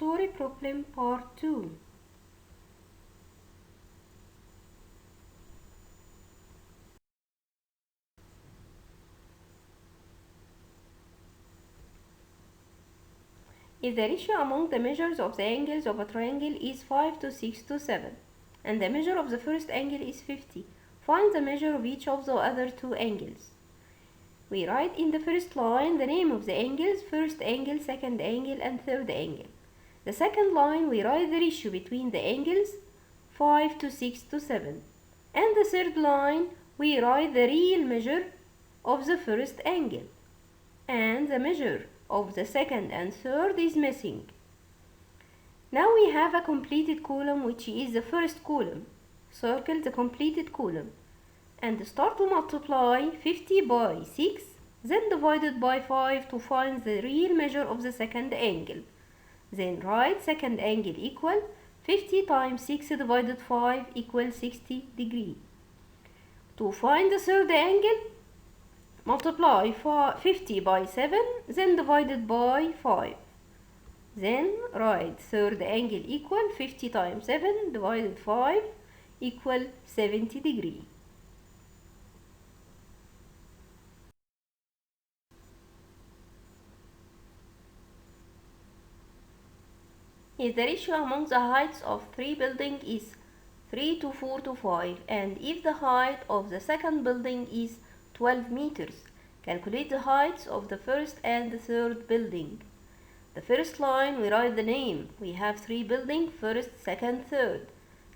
Explanatory Problem Part 2. If the ratio among the measures of the angles of a triangle is 5 to 6 to 7, and the measure of the first angle is 50, find the measure of each of the other two angles. We write in the first line the name of the angles: first angle, second angle, and third angle. The second line we write the ratio between the angles 5 to 6 to 7. And the third line we write the real measure of the first angle. And the measure of the second and third is missing. Now we have a completed column, which is the first column. Circle the completed column and start to multiply 50 by 6, then divided by 5 to find the real measure of the second angle. Then write second angle equal 50 times 6 divided 5 equals 60 degrees. To find the third angle, multiply 50 by 7, then divided by 5. Then write third angle equal 50 times 7 divided 5 equal 70 degrees. If the ratio among the heights of three buildings is 3 to 4 to 5, and if the height of the second building is 12 meters, calculate the heights of the first and the third building. The first line we write the name. We have three buildings: first, second, third.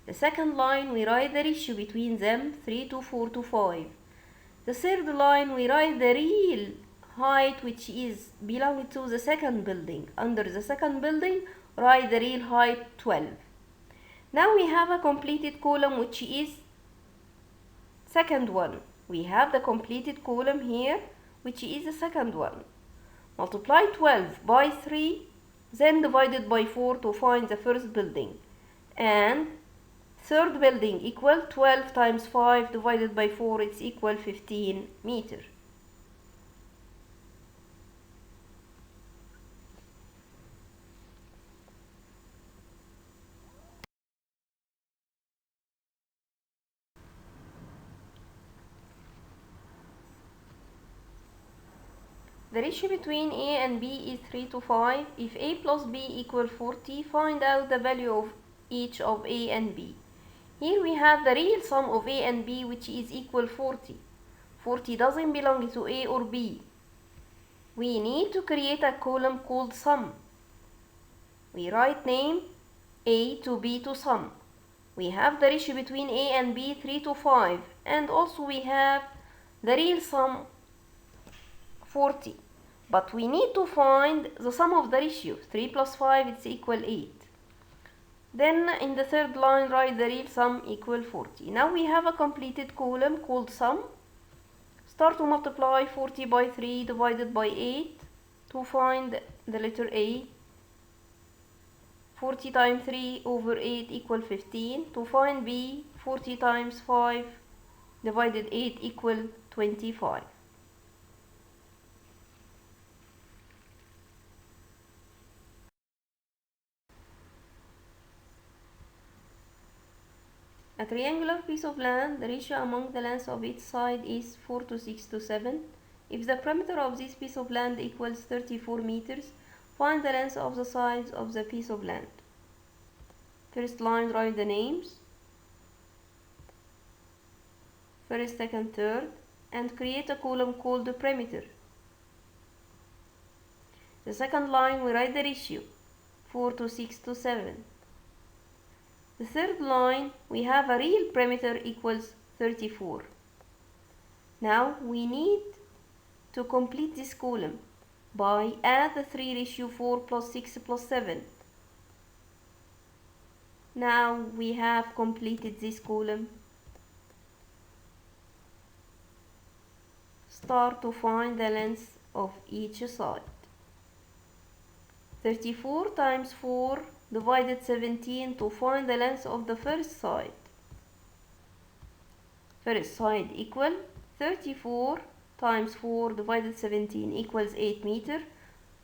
The second line we write the ratio between them: 3 to 4 to 5. The third line we write the real height which is belonging to the second building. Under the second building, write the real height 12. Now we have a completed column, which is second one. We have the completed column here, which is the second one. Multiply 12 by 3, then divided by 4 to find the first building. And third building equal 12 times 5 divided by 4, it's equal 15 meters. The ratio between A and B is 3 to 5. If A plus B equal 40, find out the value of each of A and B. Here we have the real sum of A and B, which is equal 40. 40 doesn't belong to A or B. We need to create a column called sum. We write name A to B to sum. We have the ratio between A and B 3 to 5, and also we have the real sum 40, but we need to find the sum of the ratio. 3 plus 5 it's equal 8. Then in the third line write the real sum equal 40. Now we have a completed column called sum. Start to multiply 40 by 3 divided by 8 to find the letter A. 40 times 3 over 8 equal 15. To find B, 40 times 5 divided 8 equal 25. A triangular piece of land, the ratio among the lengths of each side is 4 to 6 to 7. If the perimeter of this piece of land equals 34 meters, find the length of the sides of the piece of land. First line, write the names. First, second, third, and create a column called the perimeter. The second line, we write the ratio, 4 to 6 to 7. The third line, we have a real perimeter equals 34. Now we need to complete this column by add the 3 ratio 4 plus 6 plus 7. Now we have completed this column. Start to find the length of each side. 34 times 4 divided 17 to find the length of the first side. First side equal 34 times 4 divided 17 equals 8 meters.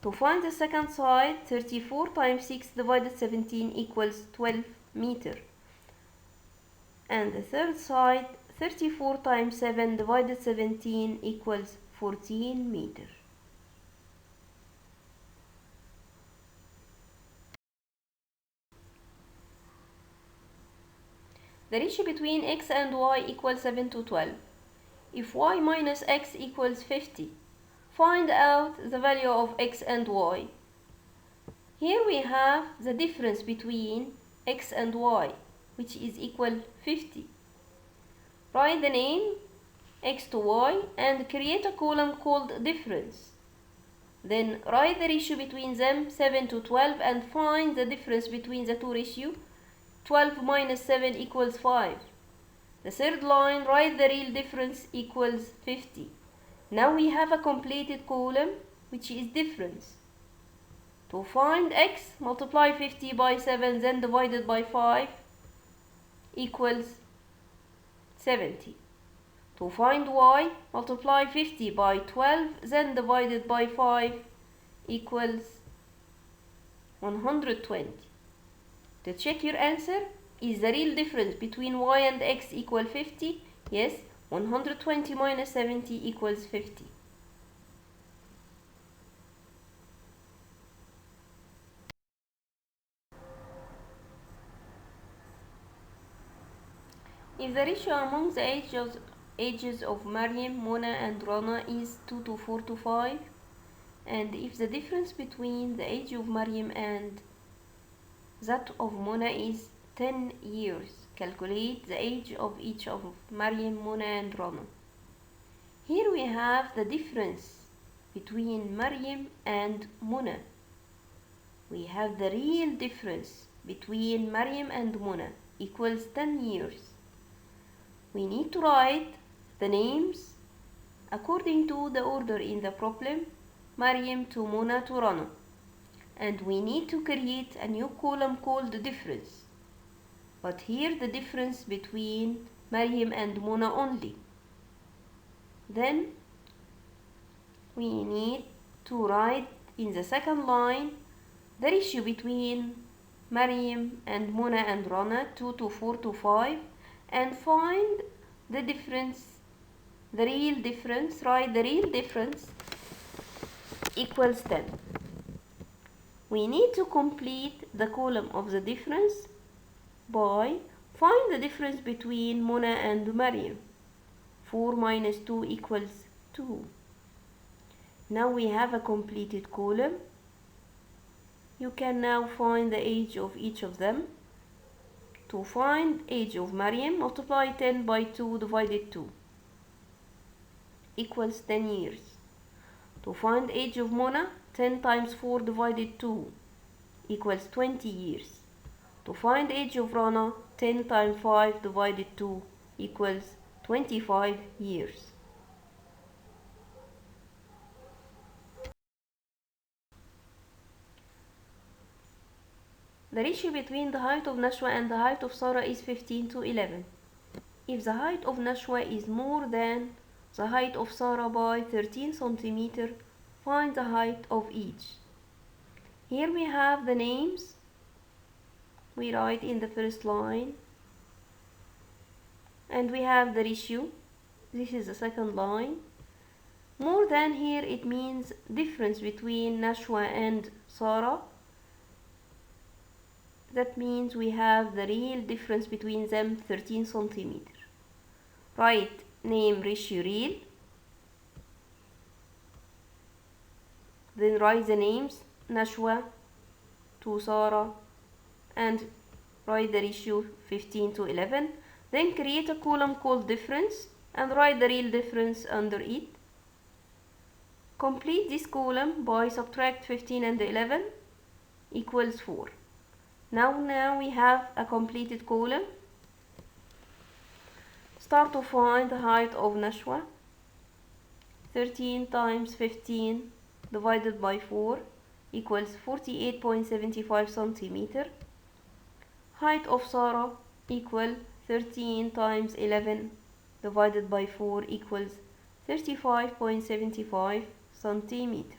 To find the second side, 34 times 6 divided 17 equals 12 meter. And the third side, 34 times 7 divided 17 equals 14 meter. The ratio between x and y equals 7 to 12. If y minus x equals 50, find out the value of x and y. Here we have the difference between x and y, which is equal 50. Write the name x to y and create a column called difference. Then write the ratio between them, 7 to 12, and find the difference between the two ratios. 12 minus 7 equals 5. The third line, write the real difference equals 50. Now we have a completed column, which is difference. To find x, multiply 50 by 7, then divided by 5 equals 70. To find y, multiply 50 by 12, then divided by 5 equals 120. To check your answer, is the real difference between y and x equal 50? Yes, 120 minus 70 equals 50. If the ratio among the ages of Mariam, Mona and Rana is 2 to 4 to 5, and if the difference between the age of Mariam and that of Mona is 10 years, calculate the age of each of Mariam, Mona and Rana. Here we have the difference between Mariam and Mona. We have the real difference between Mariam and Mona equals 10 years. We need to write the names according to the order in the problem, Mariam to Mona to Rana. And we need to create a new column called difference. But here the difference between Mariam and Mona only. Then we need to write in the second line the ratio between Mariam and Mona and Rana, 2 to 4 to 5, and find the difference, the real difference. Write the real difference equals 10. We need to complete the column of the difference by find the difference between Mona and Mariam. 4 minus 2 equals 2. Now we have a completed column. You can now find the age of each of them. To find age of Mariam, multiply 10 by 2 divided 2 equals 10 years. To find age of Mona, 10 times 4 divided 2 equals 20 years. To find age of Rana, 10 times 5 divided 2 equals 25 years. The ratio between the height of Nashwa and the height of Sarah is 15 to 11. If the height of Nashwa is more than the height of Sarah by 13 cm, find the height of each. Here we have the names. We write in the first line. And we have the ratio. This is the second line. More than here, it means difference between Nashwa and Sarah. That means we have the real difference between them, 13 cm. Write name ratio real. Then write the names Nashwa to Sarah and write the ratio 15 to 11. Then create a column called difference and write the real difference under it. Complete this column by subtract 15 and 11 equals 4. Now we have a completed column. Start to find the height of Nashwa. 13 times 15 divided by 4 equals 48.75 centimeter. Height of Sarah equal 13 times 11 divided by 4 equals 35.75 centimeter.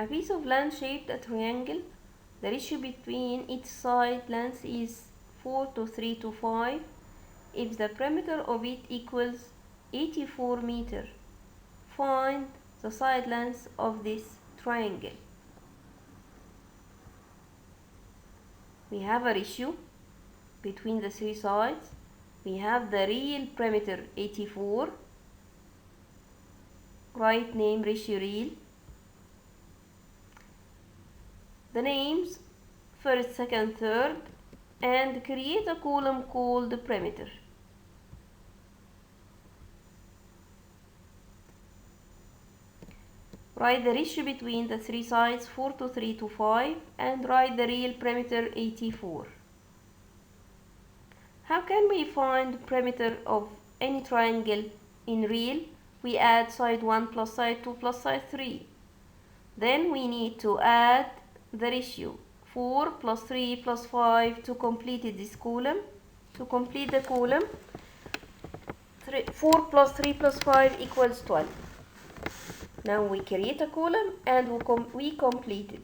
A piece of land shaped a triangle. The ratio between each side length is 4 to 3 to 5. If the perimeter of it equals 84 meters, find the side length of this triangle. We have a ratio between the three sides. We have the real perimeter 84. Write name ratio real. The names first, second, third, and create a column called perimeter. Write the ratio between the three sides 4 to 3 to 5 and write the real perimeter 84. How can we find perimeter of any triangle in real? We add side 1 plus side 2 plus side 3. Then we need to add the ratio 4 plus 3 plus 5 to complete this column. To complete the column, 4 plus 3 plus 5 equals 12. Now we create a column and we complete it.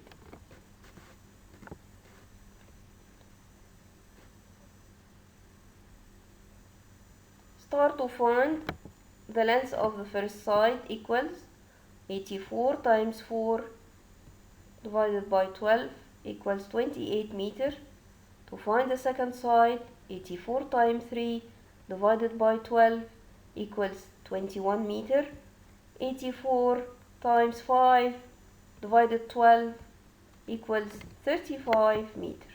Start to find the length of the first side equals 84 times 4 divided by 12 equals 28 meters. To find the second side, 84 times 3 divided by 12 equals 21 meters. 84 times 5 divided 12 equals 35 meters.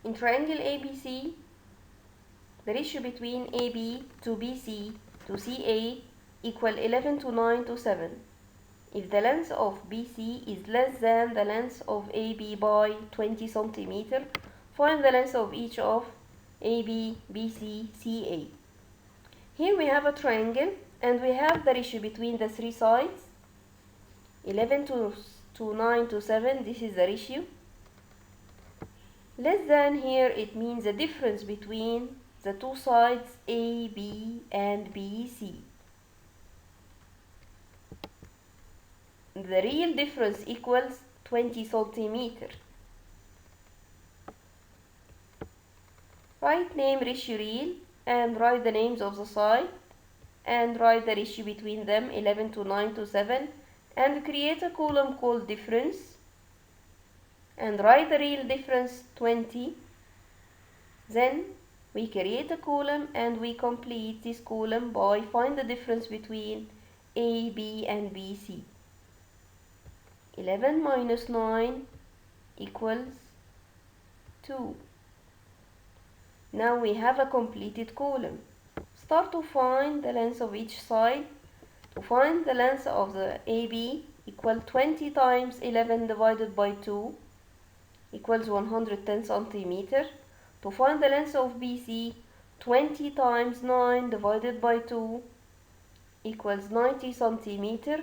In triangle ABC, the ratio between AB to BC to CA equal 11 to 9 to 7. If the length of BC is less than the length of AB by 20 cm, find the length of each of AB, BC, CA. Here we have a triangle and we have the ratio between the three sides 11 to 9 to 7. This is the ratio. Less than here, it means the difference between the two sides AB and BC. The real difference equals 20 centimeters. Write name ratio real and write the names of the side and write the ratio between them 11 to 9 to 7 and create a column called difference and write the real difference 20. Then we create a column and we complete this column by find the difference between A, B and B, C. 11 minus 9 equals 2. Now we have a completed column. Start to find the length of each side. To find the length of the AB equal 20 times 11 divided by 2 equals 110 centimeters. To find the length of BC, 20 times 9 divided by 2 equals 90 centimeters.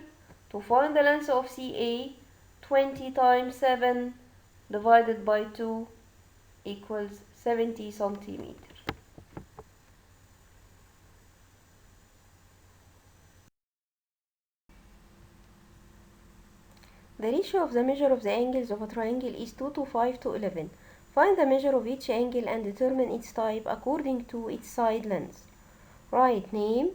To find the length of CA, 20 times 7 divided by 2 equals 70 centimeters. The ratio of the measure of the angles of a triangle is 2 to 5 to 11. Find the measure of each angle and determine its type according to its side length. Write name,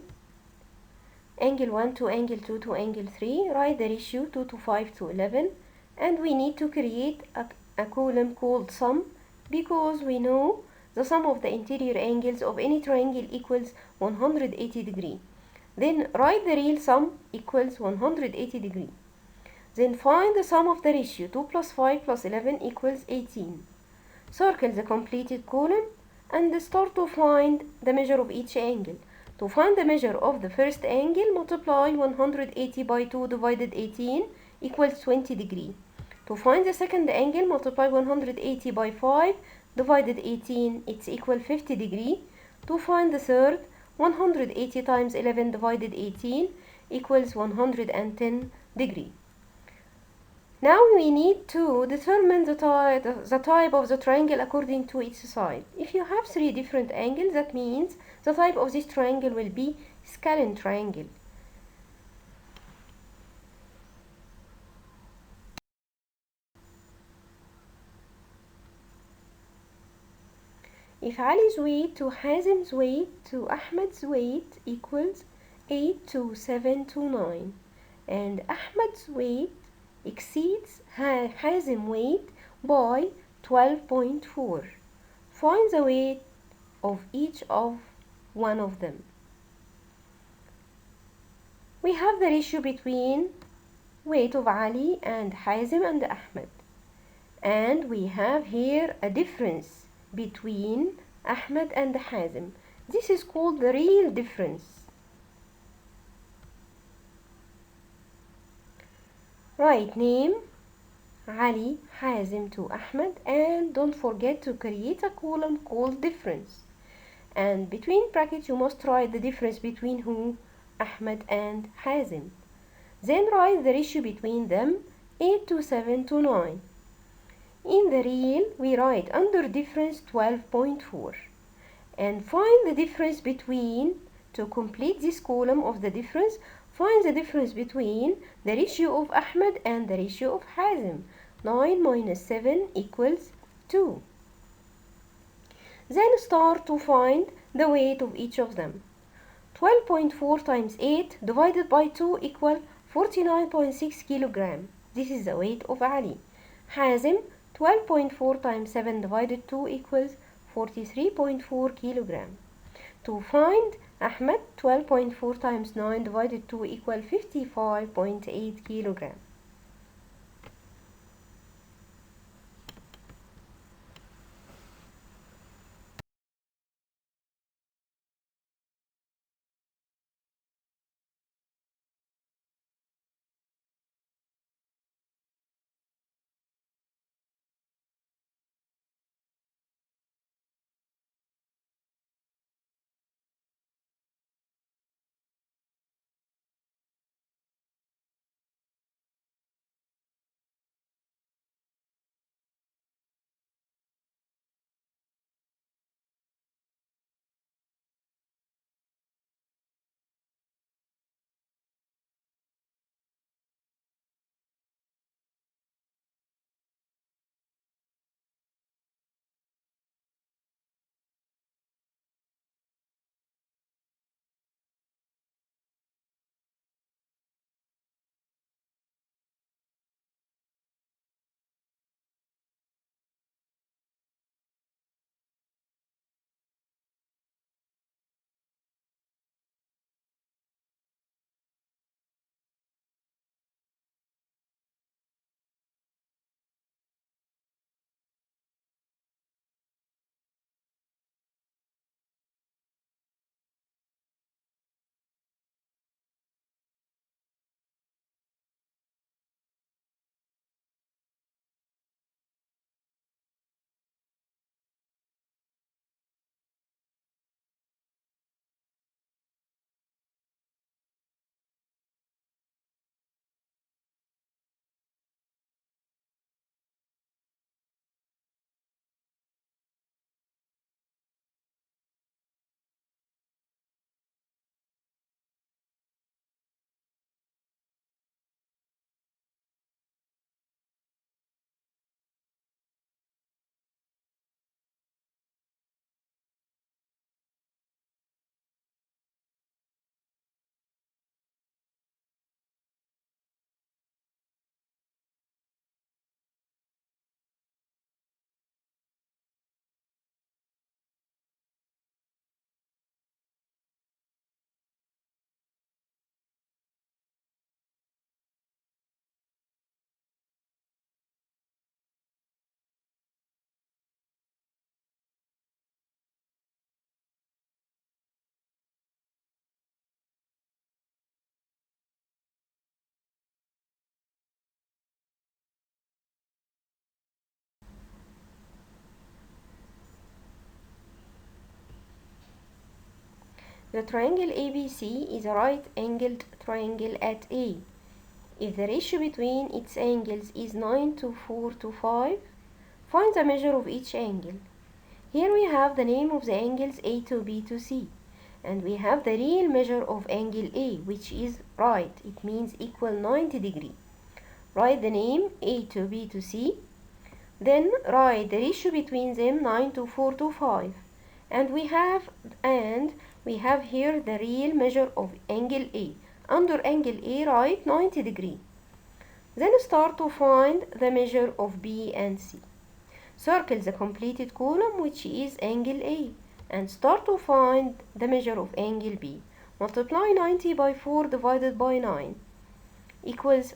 angle 1 to angle 2 to angle 3. Write the ratio 2 to 5 to 11. And we need to create a column called sum because we know the sum of the interior angles of any triangle equals 180 degrees. Then write the real sum equals 180 degrees. Then find the sum of the ratio 2 plus 5 plus 11 equals 18. Circle the completed column and start to find the measure of each angle. To find the measure of the first angle, multiply 180 by 2 divided 18 equals 20 degrees. To find the second angle, multiply 180 by 5 divided 18, it's equal 50 degrees. To find the third, 180 times 11 divided 18 equals 110 degrees. Now we need to determine the type of the triangle according to its side. If you have three different angles, that means the type of this triangle will be scalene triangle. If Ali's weight to Hazem's weight to Ahmed's weight equals 82729 and Ahmed's weight exceeds Hazem's weight by 12.4, find the weight of each of one of them. We have the ratio between weight of Ali and Hazem and Ahmed, and we have here a difference between Ahmed and Hazem. This is called the real difference. Write name Ali, Hazem to Ahmed, and don't forget to create a column called difference. And between brackets you must write the difference between who? Ahmed and Hazem. Then write the ratio between them, 82729. In the real, we write under difference 12.4 and find the difference between, to complete this column of the difference, find the difference between the ratio of Ahmed and the ratio of Hazem. 9 minus 7 equals 2. Then start to find the weight of each of them. 12.4 times 8 divided by 2 equal 49.6 kilogram. This is the weight of Ali. Hazem, 12.4 times 7 divided 2 equals 43.4 kilogram. To find Ahmed, 12.4 times 9 divided 2 equal 55.8 kilogram. The triangle ABC is a right-angled triangle at A. If the ratio between its angles is 9 to 4 to 5, find the measure of each angle. Here we have the name of the angles A to B to C, and we have the real measure of angle A, which is right. It means equal 90 degree. Write the name A to B to C, then write the ratio between them 9 to 4 to 5, and we have here the real measure of angle A. Under angle A, write 90 degree. Then start to find the measure of B and C. Circle the completed column, which is angle A, and start to find the measure of angle B. Multiply 90 by 4 divided by 9 equals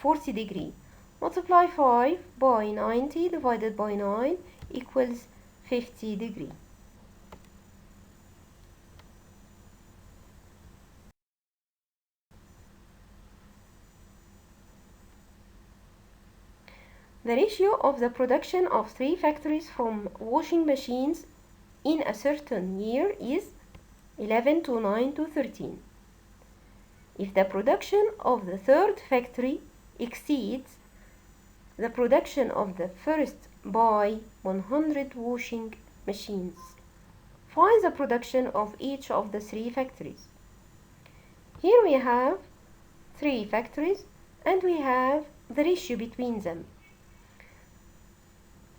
40 degree. Multiply 5 by 90 divided by 9 equals 50 degree. The ratio of the production of 3 factories from washing machines in a certain year is 11 to 9 to 13. If the production of the third factory exceeds the production of the first by 100 washing machines, find the production of each of the 3 factories. Here we have 3 factories and we have the ratio between them.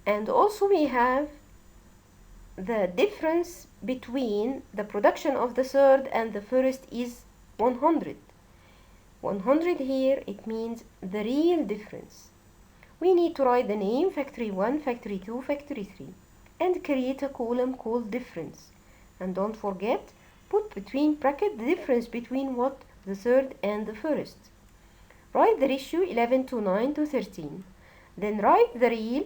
And also we have the difference between the production of the third and the first is 100. 100 here, it means the real difference. We need to write the name factory 1, factory 2, factory 3 and create a column called difference. And don't forget, put between bracket the difference between what the third and the first. Write the ratio 11 to 9 to 13. Then write the real.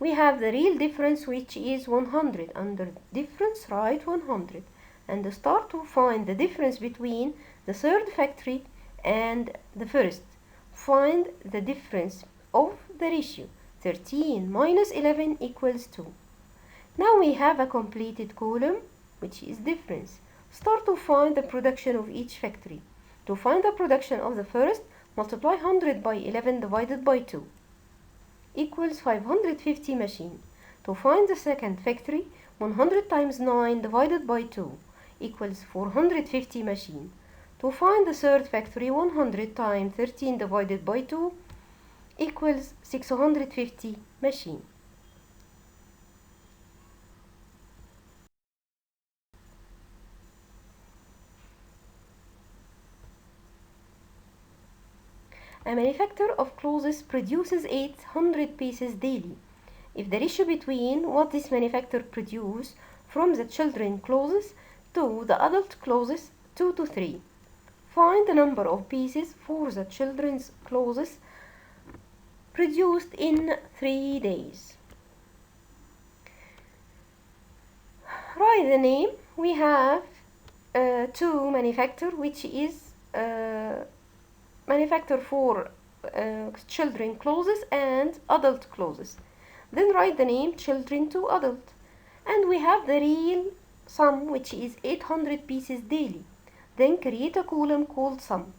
We have the real difference, which is 100. Under difference, write 100 and start to find the difference between the third factory and the first. Find the difference of the ratio. 13 minus 11 equals 2. Now we have a completed column, which is difference. Start to find the production of each factory. To find the production of the first, multiply 100 by 11 divided by 2 equals 550 machine. To find the second factory, 100 times 9 divided by 2 equals 450 machine. To find the third factory, 100 times 13 divided by 2 equals 650 machine. A manufacturer of clothes produces 800 pieces daily. If the ratio between what this manufacturer produces from the children's clothes to the adult clothes 2 to 3, find the number of pieces for the children's clothes produced in 3 days. Write the name. We have two manufacturers, which is manufacturer for children clothes and adult clothes. Then write the name children to adult, and we have the real sum, which is 800 pieces daily. Then create a column called sum.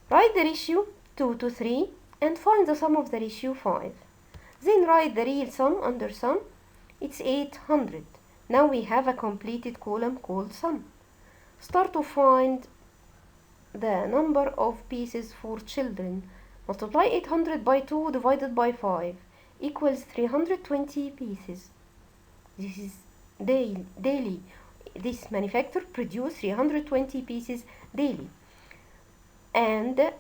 Write the ratio 2 to 3 and find the sum of the ratio 5. Then write the real sum under sum. It's 800. Now we have a completed column called sum. Start to find the number of pieces for children. Multiply 800 by 2 divided by 5 equals 320 pieces. This is daily. This manufacturer produce 320 pieces daily. And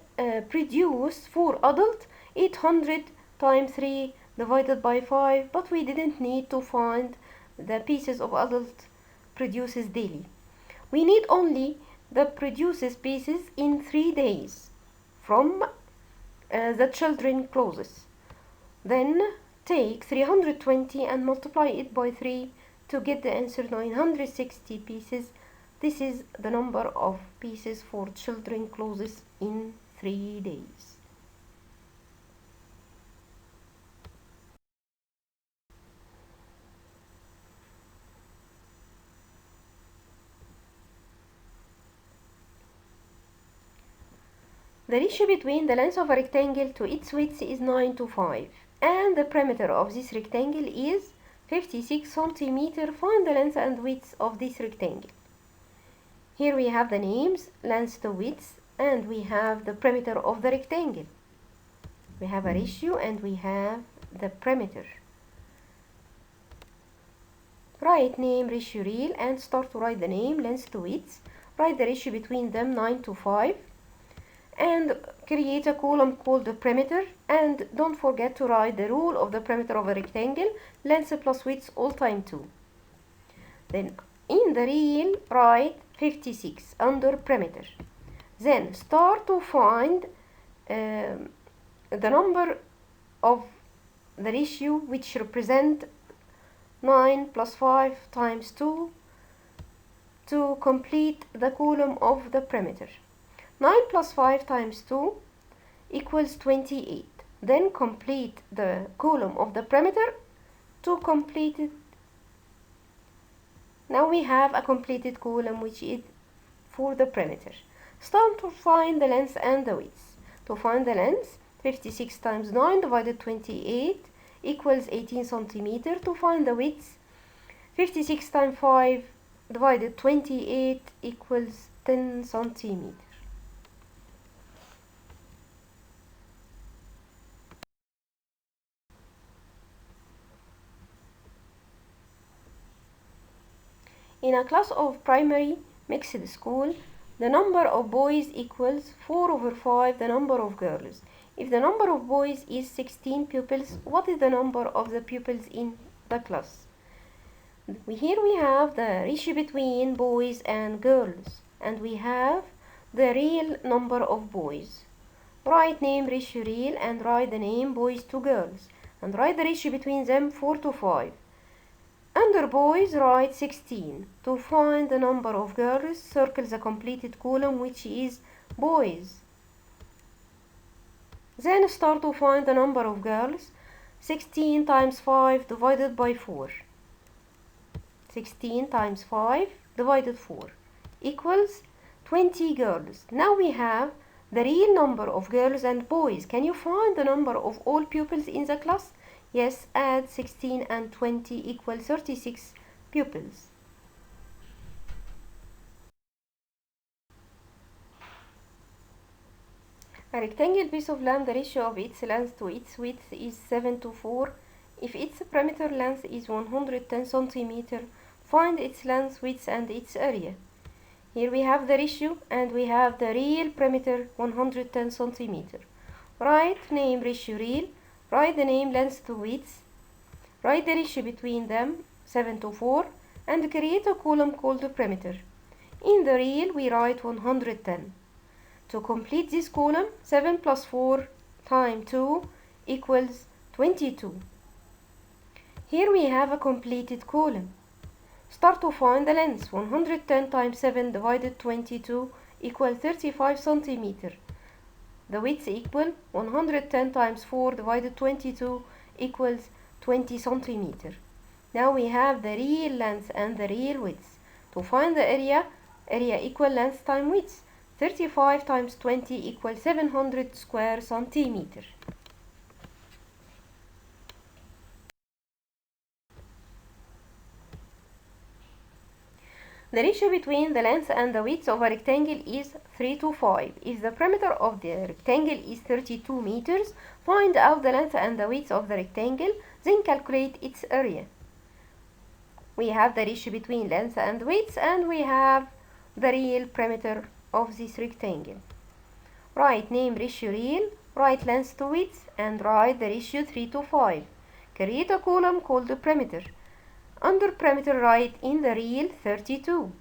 produce for adult 800 times 3 divided by 5, but we didn't need to find the pieces of adult produces daily. We need only the produces pieces in 3 days from the children clothes. Then take 320 and multiply it by 3 to get the answer 960 pieces. This is the number of pieces for children clothes in 3 days. The ratio between the length of a rectangle to its width is 9 to 5, and the perimeter of this rectangle is 56 centimeter. Find the length and width of this rectangle. Here we have the names, length to width, and we have the perimeter of the rectangle. We have a ratio and we have the perimeter. Write name, ratio, real, and start to write the name, length to width. Write the ratio between them, 9 to 5. And create a column called the perimeter, and don't forget to write the rule of the perimeter of a rectangle, length plus width all time 2. Then in the real write 56 under perimeter. Then start to find the number of the ratio which represent 9 plus 5 times 2 to complete the column of the perimeter. 9 plus 5 times 2 equals 28. Then complete the column of the perimeter to complete it. Now we have a completed column which is for the perimeter. Start to find the length and the width. To find the length, 56 times 9 divided 28 equals 18 centimeter. To find the width, 56 times 5 divided 28 equals 10 centimeter. In a class of primary mixed school, the number of boys equals 4 over 5 the number of girls. If the number of boys is 16 pupils, what is the number of the pupils in the class? Here we have the ratio between boys and girls, and we have the real number of boys. Write name, ratio, real, and write the name boys to girls, and write the ratio between them 4 to 5. Under boys, write 16. To find the number of girls, circle the completed column which is boys. Then start to find the number of girls. 16 times 5 divided by 4. 16 times 5 divided 4 equals 20 girls. Now we have the real number of girls and boys. Can you find the number of all pupils in the class? Yes, add 16 and 20 equals 36 pupils. A rectangle piece of land, the ratio of its length to its width is 7 to 4. If its perimeter length is 110 centimeter, find its length, width, and its area. Here we have the ratio and we have the real perimeter 110 centimeter. Write name, ratio, real. Write the name, length to width. Write the ratio between them, 7 to 4, and create a column called the perimeter. In the real, we write 110. To complete this column, 7 plus 4 times 2 equals 22. Here we have a completed column. Start to find the length. 110 times 7 divided 22 equals 35 centimeter. The width equal 110 times 4 divided 22 equals 20 centimeter. Now we have the real length and the real width. To find the area equal length times width. 35 times 20 equals 700 square centimeter. The ratio between the length and the width of a rectangle is 3 to 5. If the perimeter of the rectangle is 32 meters, find out the length and the width of the rectangle, then calculate its area. We have the ratio between length and width, and we have the real perimeter of this rectangle. Write name, ratio, real, write length to width, and write the ratio 3 to 5. Create a column called the perimeter. Under perimeter, write in the real 32.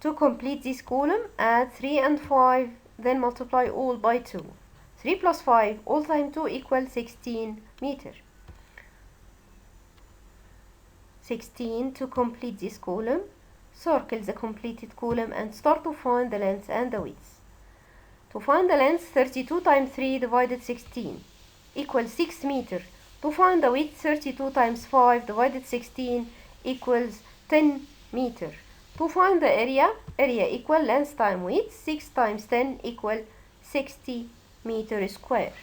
To complete this column, add 3 and 5, then multiply all by 2. 3 plus 5 all times 2 equals 16 meter. 16 to complete this column. Circle the completed column and start to find the length and the width. To find the length, 32 times 3 divided 16 equals 6 meter. To find the width, 32 times 5 divided 16 equals 10 meter. To find the area equal length times width. 6 times 10 equal 60 meter square.